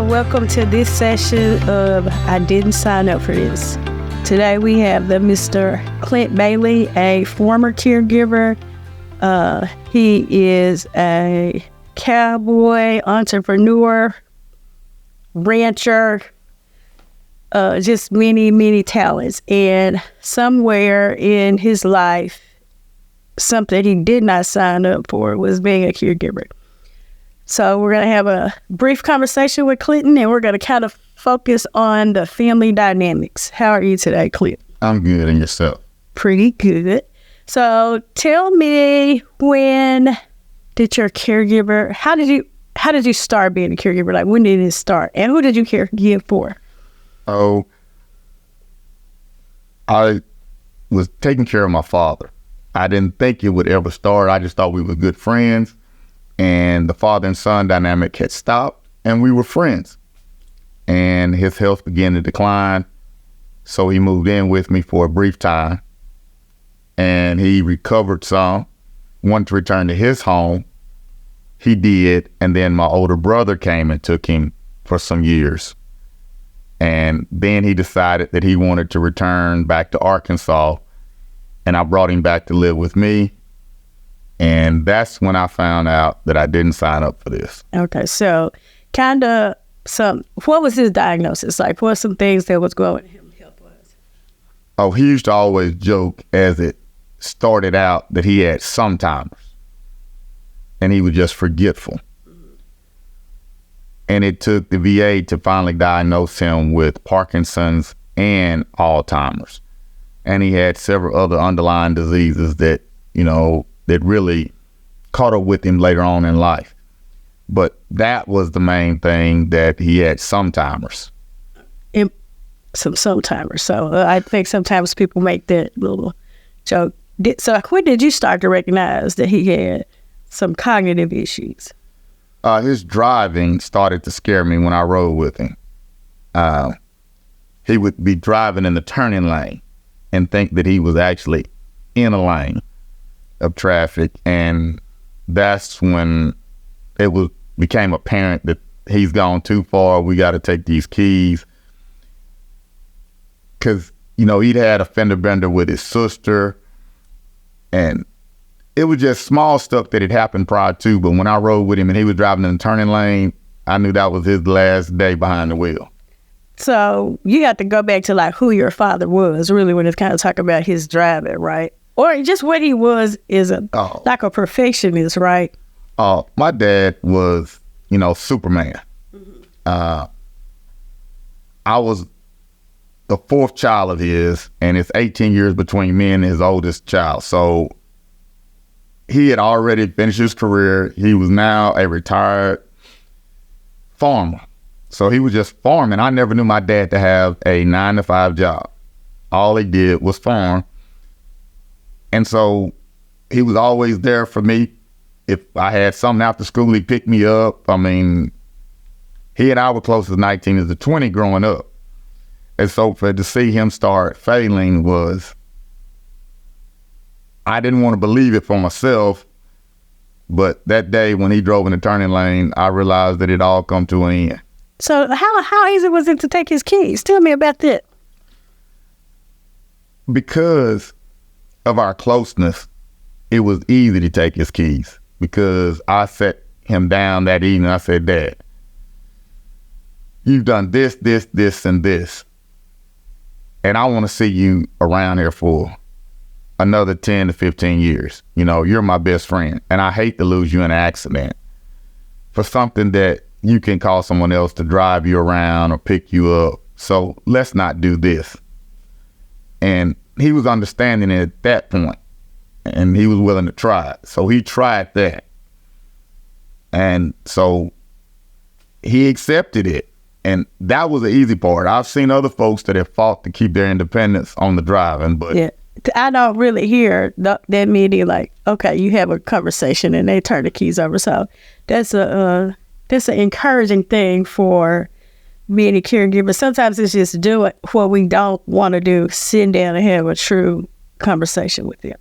welcome to this session of I Didn't Sign Up for This. Today we have the Mr. Clint Bailey, a former caregiver. He is a cowboy, entrepreneur, rancher, just many, many talents. And somewhere in his life, something he did not sign up for was being a caregiver. So we're going to have a brief conversation with Clinton, and we're going to kind of focus on the family dynamics. How are you today, Clint? I'm good, and yourself? Pretty good. So tell me, when did your caregiver, how did you start being a caregiver? Like, when did it start? And who did you caregive for? Oh, I was taking care of my father. I didn't think it would ever start. I just thought we were good friends. And the father and son dynamic had stopped, and we were friends. And his health began to decline, so he moved in with me for a brief time. And he recovered some, wanted to return to his home. He did, and then my older brother came and took him for some years. And then he decided that he wanted to return back to Arkansas, and I brought him back to live with me. And that's when I found out that I didn't sign up for this. Okay, so what was his diagnosis like? What were some things that was going him health-wise? Oh, he used to always joke as it started out that he had Alzheimer, and he was just forgetful. Mm-hmm. And it took the VA to finally diagnose him with Parkinson's and Alzheimer's. And he had several other underlying diseases that, that really caught up with him later on in life. But that was the main thing, that he had Alzheimer's. Some Alzheimer's. So I think sometimes people make that little joke. So when did you start to recognize that he had some cognitive issues? His driving started to scare me when I rode with him. He would be driving in the turning lane and think that he was actually in a lane of traffic, and that's when it became apparent that he's gone too far. We got to take these keys, because he'd had a fender bender with his sister, and it was just small stuff that had happened prior to. But when I rode with him and he was driving in the turning lane, I knew that was his last day behind the wheel. So you got to go back to like who your father was, really, when it's kind of talking about his driving, right? Or just what he was is like a perfectionist, right? My dad was, Superman. Mm-hmm. I was the fourth child of his, and it's 18 years between me and his oldest child. So he had already finished his career. He was now a retired farmer. So he was just farming. I never knew my dad to have a 9-to-5 job. All he did was farm. And so he was always there for me. If I had something after school, he'd pick me up. I mean, he and I were close as 19 as a 20 growing up. And so to see him start failing I didn't want to believe it for myself. But that day when he drove in the turning lane, I realized that it all come to an end. So how easy was it to take his keys? Tell me about that. Because of our closeness, it was easy to take his keys, because I sat him down that evening. I said, "Dad, you've done this, this, this, and this, and I want to see you around here for another 10 to 15 years. You're my best friend, and I hate to lose you in an accident for something that you can call someone else to drive you around or pick you up. So let's not do this." And he was understanding it at that point, and he was willing to try it. So he tried that. And so he accepted it. And that was the easy part. I've seen other folks that have fought to keep their independence on the driving, but yeah, I don't really hear that many like, okay, you have a conversation and they turn the keys over. So that's an encouraging thing for many caregivers. Sometimes it's just doing what we don't want to do, sitting down and have a true conversation with them.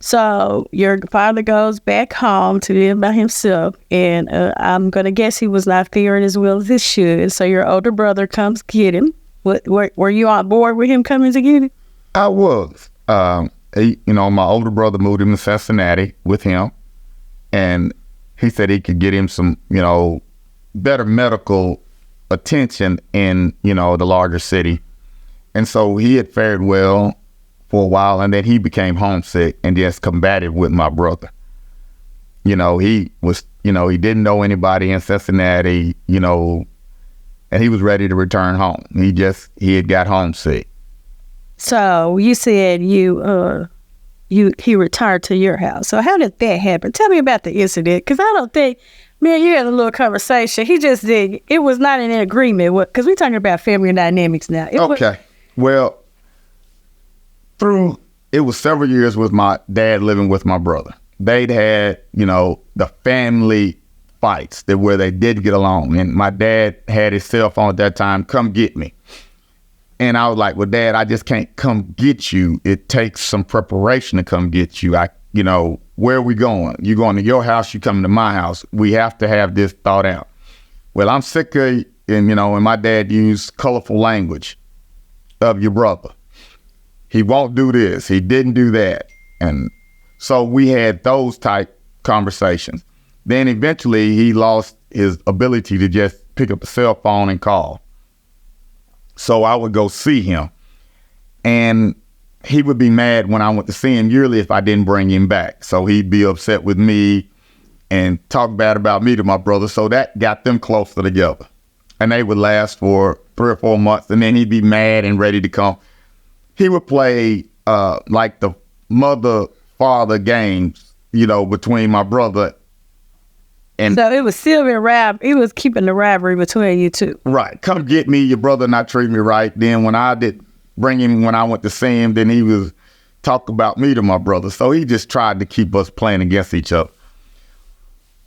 So your father goes back home to live by himself, and I'm gonna guess he was not faring as well as he should. So your older brother comes get him. Were you on board with him coming to get him? I was. My older brother moved him to Cincinnati with him, and he said he could get him some, better medical attention in, the larger city. And so he had fared well for a while, and then he became homesick and just combated with my brother. He was, he didn't know anybody in Cincinnati, and he was ready to return home. He had got homesick. So you said he returned to your house. So how did that happen? Tell me about the incident, because I don't think, man, you had a little conversation. He just did. It was not in agreement, because we're talking about family dynamics now. Well, it was several years with my dad living with my brother. They'd had, the family fights where they did get along. And my dad had his cell phone at that time, come get me. And I was like, well, Dad, I just can't come get you. It takes some preparation to come get you. Where are we going? You going to your house, you coming to my house. We have to have this thought out. Well, I'm sick of, and my dad used colorful language of your brother. He won't do this. He didn't do that. And so we had those type conversations. Then eventually he lost his ability to just pick up a cell phone and call. So I would go see him, and he would be mad when I went to see him yearly if I didn't bring him back. So he'd be upset with me and talk bad about me to my brother. So that got them closer together, and they would last for 3 or 4 months, and then he'd be mad and ready to come. He would play like the mother-father games, between my brother. And so it was still it was keeping the rivalry between you two. Right. Come get me, your brother not treat me right. Then when I did bring him, when I went to see him, then he was talk about me to my brother. So he just tried to keep us playing against each other.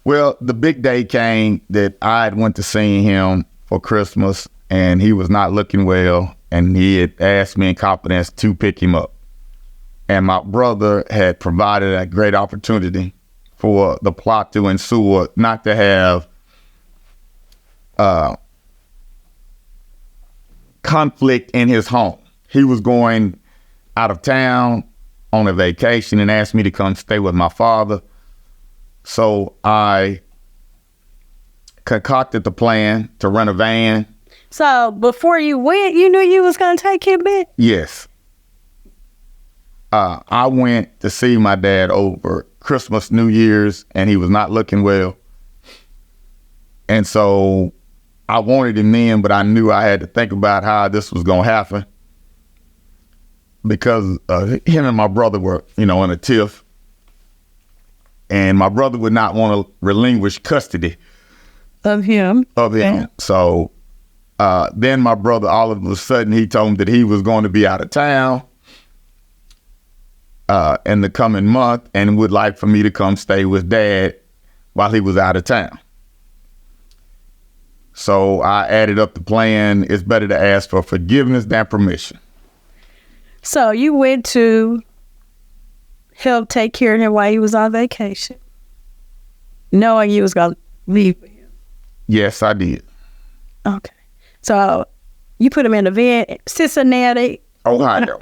Well, the big day came that I had went to see him for Christmas, and he was not looking well, and he had asked me in confidence to pick him up. And my brother had provided a great opportunity for the plot to ensue, not to have conflict in his home. He was going out of town on a vacation and asked me to come stay with my father. So I concocted the plan to rent a van. So before you went, you knew you was going to take him back? Yes. I went to see my dad over Christmas, New Year's, and he was not looking well. And so I wanted him then, but I knew I had to think about how this was going to happen, because him and my brother were, in a tiff, and my brother would not want to relinquish custody of him. Yeah. So then my brother, all of a sudden, he told me that he was going to be out of town in the coming month, and would like for me to come stay with Dad while he was out of town. So I added up the plan. It's better to ask for forgiveness than permission. So you went to help take care of him while he was on vacation, knowing you was going to leave with him? Yes, I did. Okay. So you put him in a van, Cincinnati, Ohio.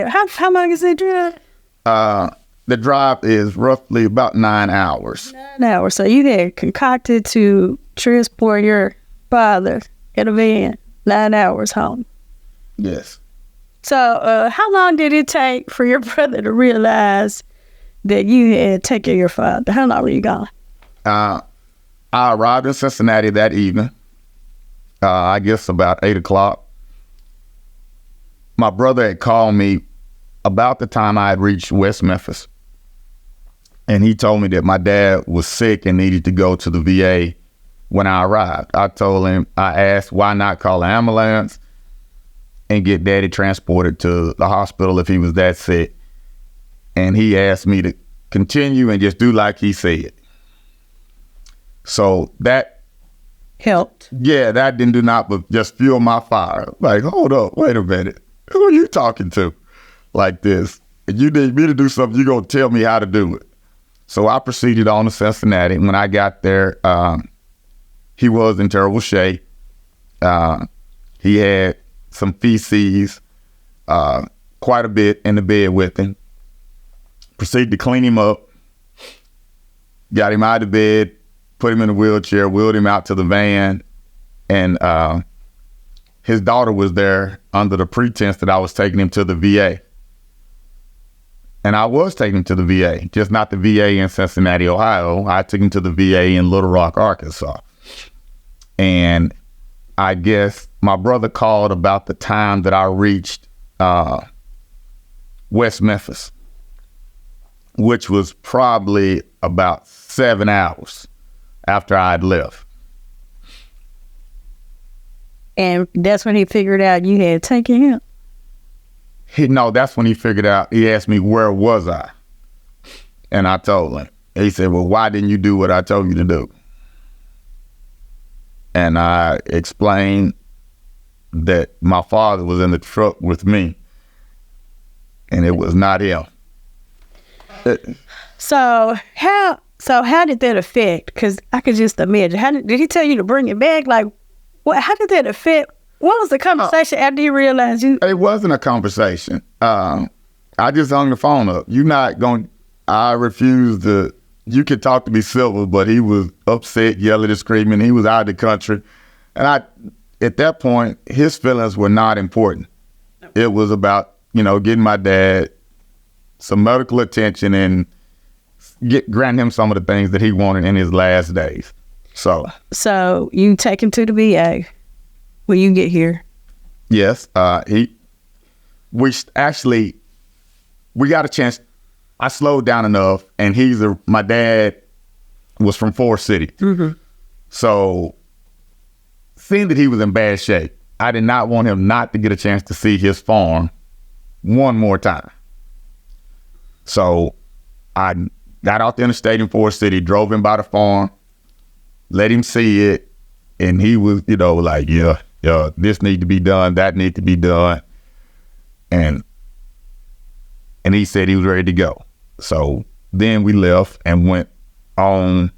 How long is the drive? The drive is roughly about 9 hours. 9 hours. So you there concocted to transport your father in a van 9 hours home. Yes. So how long did it take for your brother to realize that you had taken your father? How long were you gone? I arrived in Cincinnati that evening, I guess about 8 o'clock. My brother had called me about the time I had reached West Memphis, and he told me that my dad was sick and needed to go to the VA when I arrived. I asked why not call an ambulance and get Daddy transported to the hospital if he was that sick. And he asked me to continue and just do like he said. So that helped. Yeah, that didn't do not but just fuel my fire. Like, hold up, wait a minute. Who are you talking to like this? if you need me to do something, you're going to tell me how to do it. So I proceeded on to Cincinnati. When I got there, he was in terrible shape. He had some feces, quite a bit in the bed with him. Proceeded to clean him up, got him out of bed, put him in a wheelchair, wheeled him out to the van, and his daughter was there under the pretense that I was taking him to the VA. And I was taking him to the VA, just not the VA in Cincinnati, Ohio. I took him to the VA in Little Rock, Arkansas. And I guess my brother called about the time that I reached West Memphis, which was probably about 7 hours after I'd left. And that's when he figured out you had taken him? No, that's when he figured out. He asked me, where was I? And I told him. He said, well, why didn't you do what I told you to do? And I explained that my father was in the truck with me, and it was not him. So how did that affect? Because I could just imagine. Did he tell you to bring it back? Like, what? How did that affect? What was the conversation after you realized you? It wasn't a conversation. I just hung the phone up. You're not going. I refused to. You could talk to me civil, but he was upset, yelling and screaming. He was out of the country, and at that point, his feelings were not important. It was about getting my dad some medical attention and grant him some of the things that he wanted in his last days. So you take him to the VA when you get here? Yes. We got a chance. I slowed down enough, and my dad was from Forest City. Mm-hmm. So seeing that he was in bad shape, I did not want him not to get a chance to see his farm one more time. So I got out the interstate in Forest City, drove him by the farm, let him see it, and he was, like, yeah, this need to be done, that need to be done. And he said he was ready to go. So then we left and went on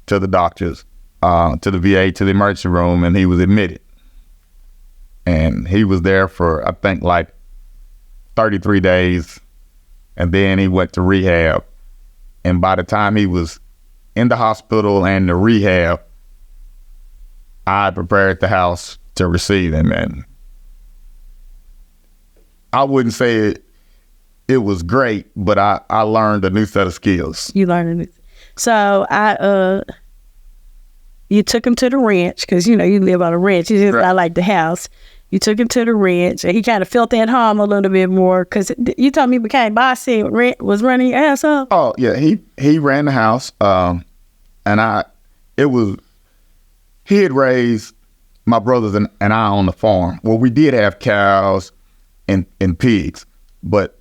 to the doctors, to the VA, to the emergency room, and he was admitted. And he was there for, I think, like 33 days. And then he went to rehab. And by the time he was in the hospital and the rehab, I prepared the house to receive him. And I wouldn't say it was great, but I learned a new set of skills. You learned a new. So you took him to the ranch because you live on a ranch. You just right. I like the house. You took him to the ranch, and he kind of felt at home a little bit more because you told me he became bossy and was running your ass up. Oh yeah, he ran the house, and he had raised my brothers and I on the farm. Well, we did have cows and pigs, but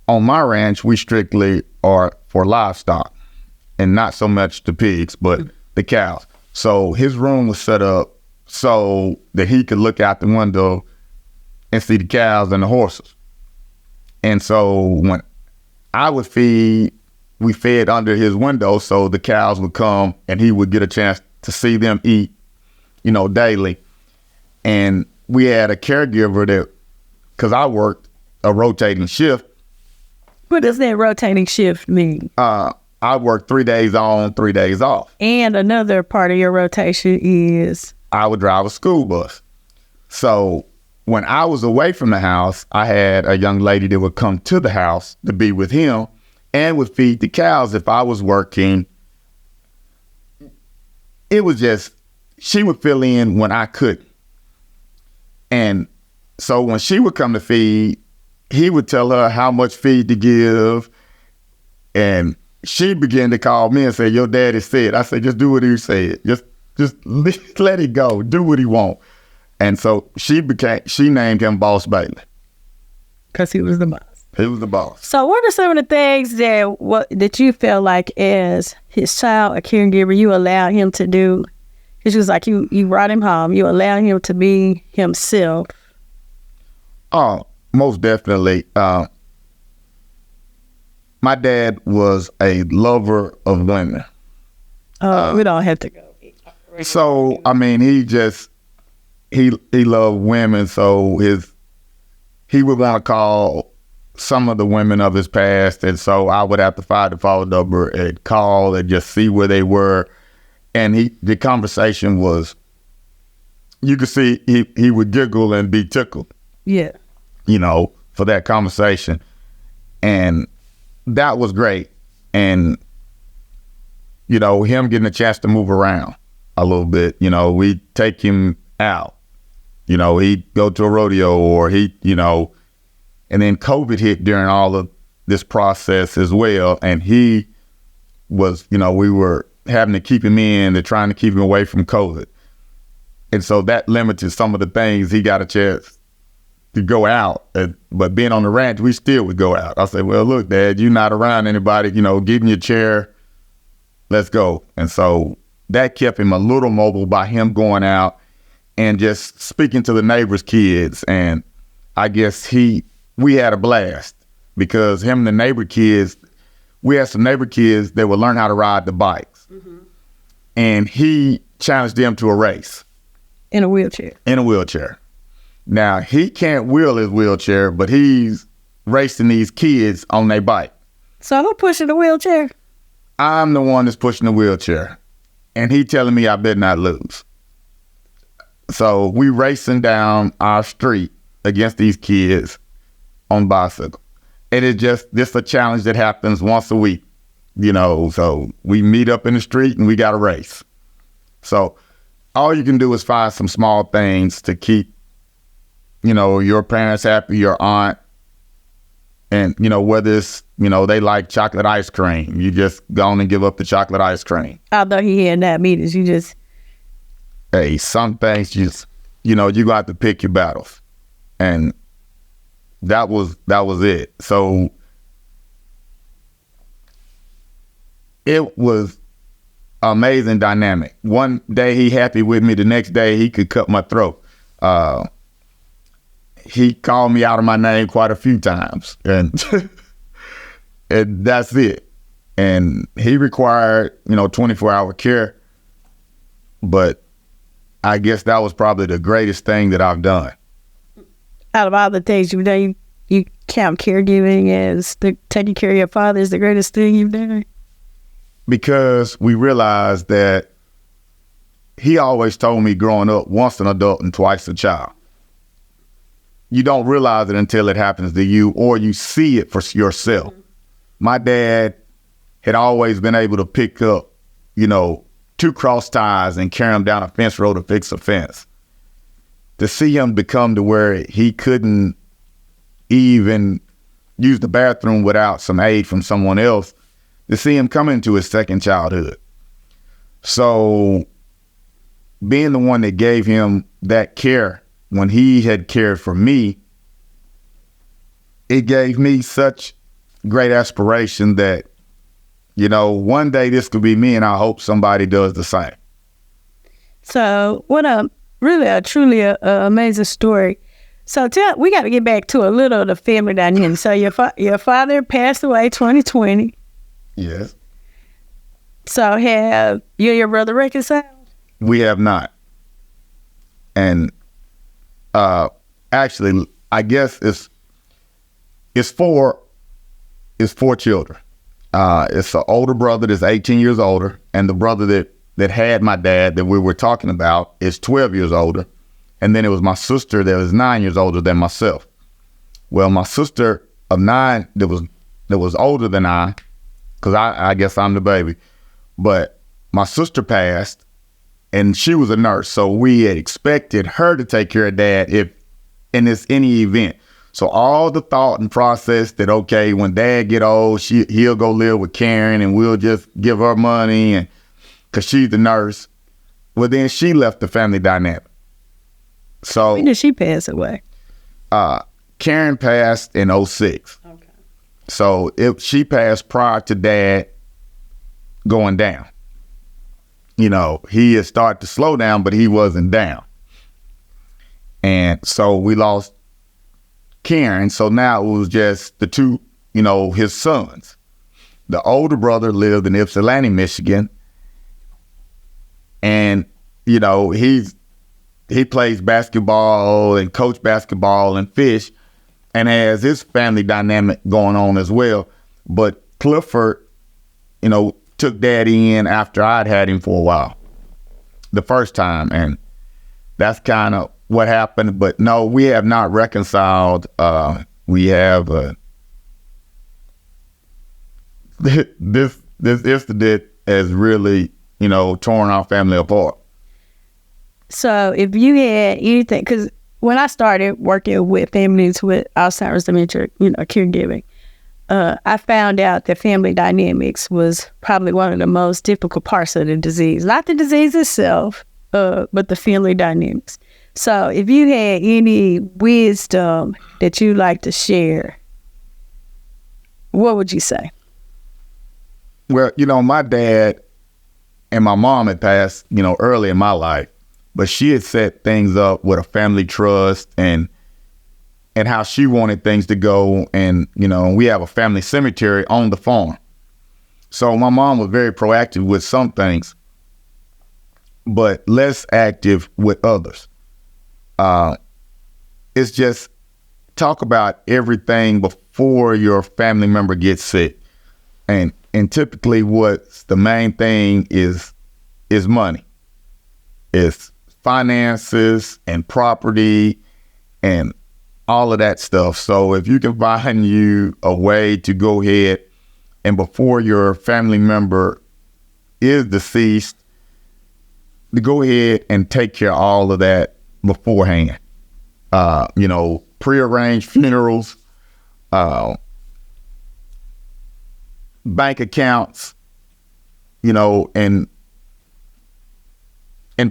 on my ranch, we strictly are for livestock and not so much the pigs, but the cows. So his room was set up so that he could look out the window and see the cows and the horses. And so when I would feed, we fed under his window so the cows would come and he would get a chance to see them eat, daily. And we had a caregiver because I worked a rotating shift. What does that rotating shift mean? I worked 3 days on, 3 days off. And another part of your rotation is? I would drive a school bus. So when I was away from the house, I had a young lady that would come to the house to be with him and would feed the cows if I was working. It was just, she would fill in when I couldn't. And so when she would come to feed, he would tell her how much feed to give. And she began to call me and say, your daddy said. I said, just do what he said. Just let it go. Do what he want. And so she named him Boss Bailey. Because he was the boss. He was the boss. So what are some of the things that you felt like as his child, a caregiver, you allowed him to do? Because it was like you brought him home. You allowed him to be himself. Oh, most definitely. my dad was a lover of women. We don't have to go. So, I mean, he loved women. So he would want to call some of the women of his past. And so I would have to find the phone number and call and just see where they were. And the conversation was, you could see he would giggle and be tickled. Yeah. For that conversation. And that was great. And, him getting a chance to move around a little bit, we'd take him out, he'd go to a rodeo or and then COVID hit during all of this process as well. And he was, we were having to keep him in and trying to keep him away from COVID. And so that limited some of the things he got a chance to go out. But being on the ranch, we still would go out. I said, well, look, Dad, you're not around anybody, give me a chair. Let's go. And so that kept him a little mobile by him going out and just speaking to the neighbors' kids. And I guess we had a blast because him and the neighbor kids, we had some neighbor kids that would learn how to ride the bikes. Mm-hmm. And he challenged them to a race. In a wheelchair. Now, he can't wheel his wheelchair, but he's racing these kids on their bike. So who pushing the wheelchair? I'm the one that's pushing the wheelchair. And he telling me I better not lose. So we racing down our street against these kids on bicycle. And it's just a challenge that happens once a week, so we meet up in the street and we got a race. So all you can do is find some small things to keep, your parents happy, your aunt, and, whether it's, they like chocolate ice cream, you just go on and give up the chocolate ice cream. Although he had diabetes, you just... Hey, some things you got to pick your battles. And that was it. So it was amazing dynamic. One day he happy with me, the next day he could cut my throat. He called me out of my name quite a few times, and and that's it. And he required 24-hour care, but I guess that was probably the greatest thing that I've done. Out of all the things you've done, you count caregiving as taking care of your father is the greatest thing you've done? Because we realized that he always told me growing up, once an adult and twice a child. You don't realize it until it happens to you or you see it for yourself. Mm-hmm. My dad had always been able to pick up, 2 cross ties and carry them down a fence row to fix a fence. To see him become to where he couldn't even use the bathroom without some aid from someone else, to see him come into his second childhood. So being the one that gave him that care when he had cared for me, it gave me such great aspiration that, one day this could be me, and I hope somebody does the same. So what a truly amazing story. So we got to get back to a little of the family dynamic. So your father passed away 2020. Yes. So have you and your brother reconciled? We have not. And actually, I guess it's four children. It's an older brother that's 18 years older, and the brother that had my dad that we were talking about is 12 years older. And then it was my sister that was 9 years older than myself. Well, my sister of 9 that was older than I, because I guess I'm the baby, but my sister passed, and she was a nurse, so we had expected her to take care of Dad if in any event. So all the thought and process that, okay, when Dad get old, he'll go live with Karen and we'll just give her money, and because she's the nurse. Well, then she left the family dynamic. So when did she pass away? Karen passed in 2006. Okay. So she passed prior to Dad going down. He had started to slow down, but he wasn't down. And so we lost Karen. So now it was just the two, his sons. the older brother lived in Ypsilanti, Michigan. And, you know, he plays basketball and coach basketball and fish and has his family dynamic going on as well. But Clifford, you know, took Daddy in after I'd had him for a while, the first time. And that's kind of what happened. But no, we have not reconciled. We have this incident has really, you know, torn our family apart. So if you had anything, because when I started working with families with Alzheimer's, dementia, you know, caregiving, I found out that family dynamics was probably one of the most difficult parts of the disease. Not the disease itself, but the family dynamics. So if you had any wisdom that you'd like to share, what would you say? Well, you know, my dad and my mom had passed, you know, early in my life, but she had set things up with a family trust and how she wanted things to go. And, you know, we have a family cemetery on the farm. So my mom was very proactive with some things, but less active with others. It's just talk about everything before your family member gets sick. And typically what's the main thing is money. It's finances and property and all of that stuff. So if you can find you a way to go ahead and before your family member is deceased, to go ahead and take care of all of that beforehand. You know, prearranged funerals, bank accounts, you know, and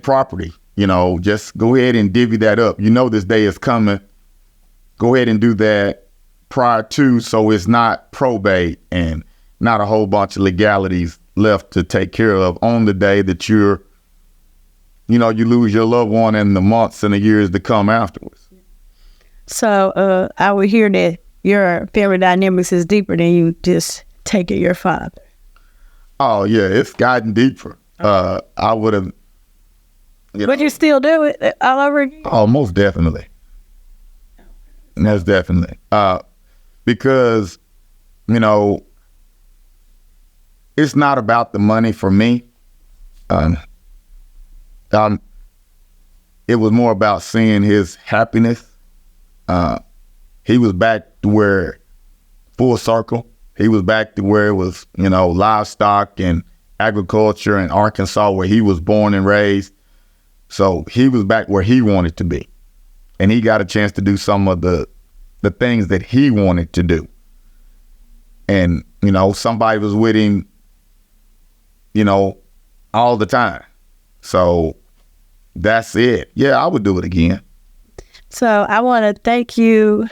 property, you know, just go ahead and divvy that up. You know, this day is coming. Go ahead and do that prior to, so it's not probate and not a whole bunch of legalities left to take care of on the day that you lose your loved one in the months and the years to come afterwards. So I would hear that your family dynamics is deeper than you just taking your father. Oh, yeah, it's gotten deeper. I would have. But you still do it all over again? Oh, most definitely. Most definitely. Because, you know, it's not about the money for me. It was more about seeing his happiness. He was back to where full circle. He was back to where it was, you know, livestock and agriculture in Arkansas where he was born and raised. So he was back where he wanted to be. And he got a chance to do some of the things that he wanted to do. And, you know, somebody was with him, you know, all the time. So that's it. Yeah, I would do it again. So I want to thank you,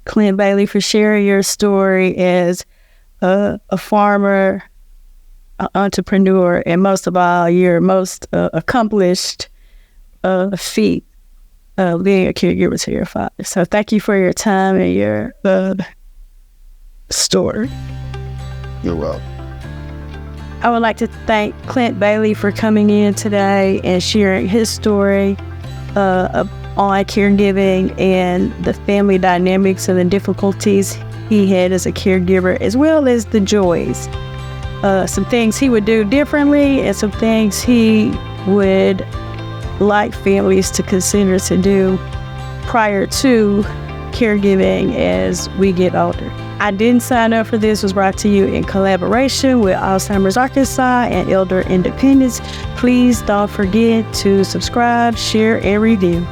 Clint Bailey, for sharing your story as a farmer, an entrepreneur, and most of all, your most accomplished feat of being a caregiver to your father. So thank you for your time and your story. You're welcome. I would like to thank Clint Bailey for coming in today and sharing his story on caregiving and the family dynamics and the difficulties he had as a caregiver, as well as the joys. Some things he would do differently and some things he would like families to consider to do prior to caregiving as we get older. I Didn't Sign Up for This was brought to you in collaboration with Alzheimer's Arkansas and Elder Independence. Please don't forget to subscribe, share, and review.